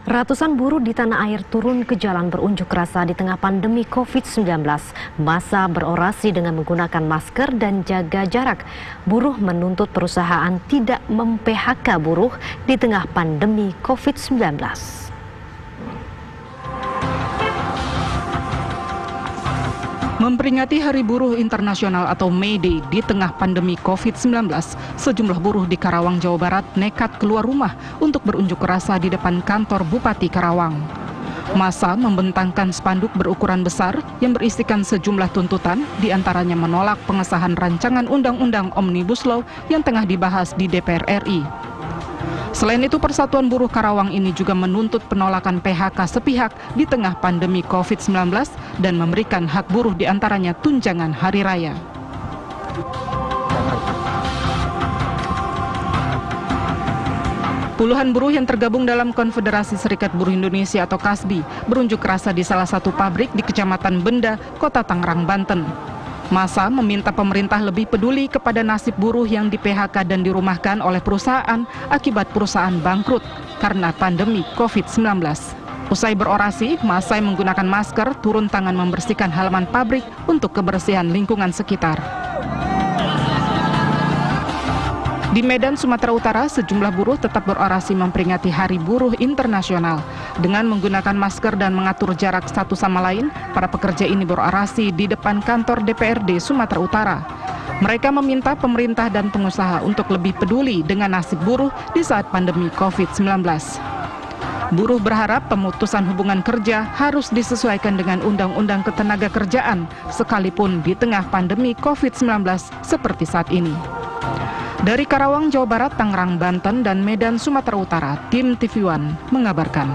Ratusan buruh di tanah air turun ke jalan berunjuk rasa di tengah pandemi COVID-19. Massa berorasi dengan menggunakan masker dan jaga jarak. Buruh menuntut perusahaan tidak mem-PHK buruh di tengah pandemi COVID-19. Memperingati Hari Buruh Internasional atau May Day di tengah pandemi COVID-19, sejumlah buruh di Karawang, Jawa Barat nekat keluar rumah untuk berunjuk rasa di depan kantor Bupati Karawang. Massa membentangkan spanduk berukuran besar yang berisikan sejumlah tuntutan, diantaranya menolak pengesahan rancangan Undang-Undang Omnibus Law yang tengah dibahas di DPR RI. Selain itu, Persatuan Buruh Karawang ini juga menuntut penolakan PHK sepihak di tengah pandemi COVID-19 dan memberikan hak buruh diantaranya tunjangan hari raya. Puluhan buruh yang tergabung dalam Konfederasi Serikat Buruh Indonesia atau KASBI berunjuk rasa di salah satu pabrik di Kecamatan Benda, Kota Tangerang, Banten. Massa meminta pemerintah lebih peduli kepada nasib buruh yang di-PHK dan dirumahkan oleh perusahaan akibat perusahaan bangkrut karena pandemi COVID-19. Usai berorasi, massa yang menggunakan masker turun tangan membersihkan halaman pabrik untuk kebersihan lingkungan sekitar. Di Medan, Sumatera Utara, sejumlah buruh tetap berorasi memperingati Hari Buruh Internasional. Dengan menggunakan masker dan mengatur jarak satu sama lain, para pekerja ini berorasi di depan kantor DPRD Sumatera Utara. Mereka meminta pemerintah dan pengusaha untuk lebih peduli dengan nasib buruh di saat pandemi COVID-19. Buruh berharap pemutusan hubungan kerja harus disesuaikan dengan Undang-Undang Ketenagakerjaan, sekalipun di tengah pandemi COVID-19 seperti saat ini. Dari Karawang, Jawa Barat, Tangerang, Banten, dan Medan, Sumatera Utara, tim TV One mengabarkan.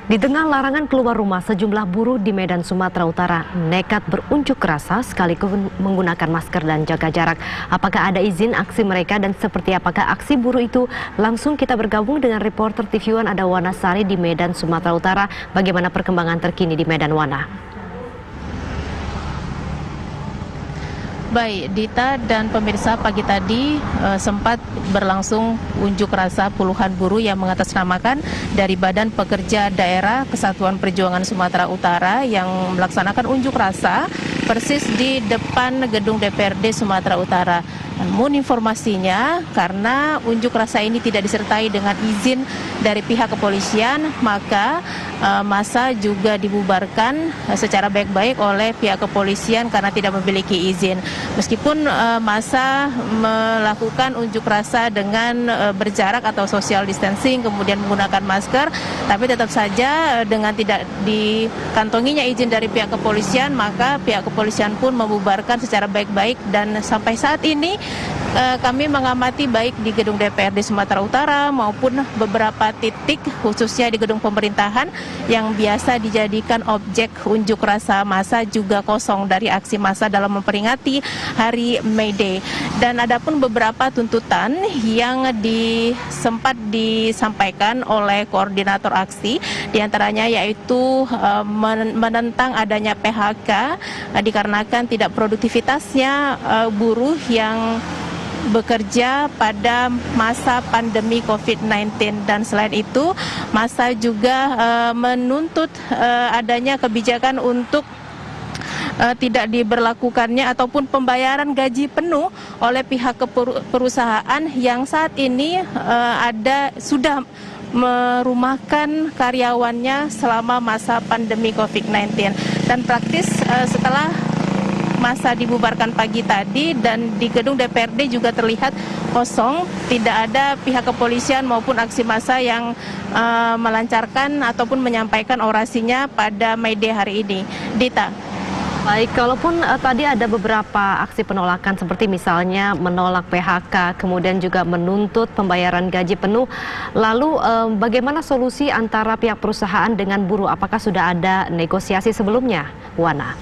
Di tengah larangan keluar rumah, sejumlah buruh di Medan, Sumatera Utara nekat berunjuk rasa sekaligus menggunakan masker dan jaga jarak. Apakah ada izin aksi mereka dan seperti apakah aksi buruh itu? Langsung kita bergabung dengan reporter TV One ada Wana Sari di Medan, Sumatera Utara. Bagaimana perkembangan terkini di Medan, Wana? Baik, Dita dan pemirsa, pagi tadi sempat berlangsung unjuk rasa puluhan buruh yang mengatasnamakan dari Badan Pekerja Daerah Kesatuan Perjuangan Sumatera Utara yang melaksanakan unjuk rasa persis di depan gedung DPRD Sumatera Utara. Namun informasinya, karena unjuk rasa ini tidak disertai dengan izin dari pihak kepolisian, maka massa juga dibubarkan secara baik-baik oleh pihak kepolisian karena tidak memiliki izin. Meskipun massa melakukan unjuk rasa dengan berjarak atau social distancing, kemudian menggunakan masker, tapi tetap saja dengan tidak dikantonginya izin dari pihak kepolisian, maka pihak kepolisian pun membubarkan secara baik-baik. Dan sampai saat ini kami mengamati baik di gedung DPRD Sumatera Utara maupun beberapa titik khususnya di gedung pemerintahan yang biasa dijadikan objek unjuk rasa massa juga kosong dari aksi massa dalam memperingati Hari May Day. Dan adapun beberapa tuntutan yang sempat disampaikan oleh koordinator aksi, diantaranya yaitu menentang adanya PHK dikarenakan tidak produktivitasnya buruh yang bekerja pada masa pandemi COVID-19. Dan selain itu, massa juga menuntut adanya kebijakan untuk tidak diberlakukannya ataupun pembayaran gaji penuh oleh pihak perusahaan yang saat ini sudah merumahkan karyawannya selama masa pandemi COVID-19. Dan praktis setelah massa dibubarkan pagi tadi dan di gedung DPRD juga terlihat kosong, tidak ada pihak kepolisian maupun aksi massa yang melancarkan ataupun menyampaikan orasinya pada May Day hari ini. Dita. Baik, kalaupun tadi ada beberapa aksi penolakan seperti misalnya menolak PHK, kemudian juga menuntut pembayaran gaji penuh, lalu bagaimana solusi antara pihak perusahaan dengan buruh? Apakah sudah ada negosiasi sebelumnya, Wana?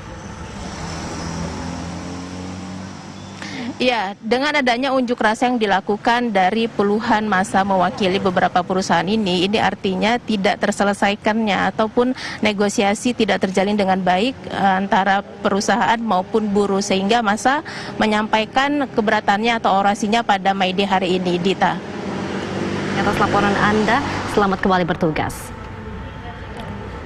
Ya, dengan adanya unjuk rasa yang dilakukan dari puluhan massa mewakili beberapa perusahaan ini artinya tidak terselesaikannya ataupun negosiasi tidak terjalin dengan baik antara perusahaan maupun buruh, sehingga massa menyampaikan keberatannya atau orasinya pada May Day hari ini. Dita. Atas laporan Anda, selamat kembali bertugas.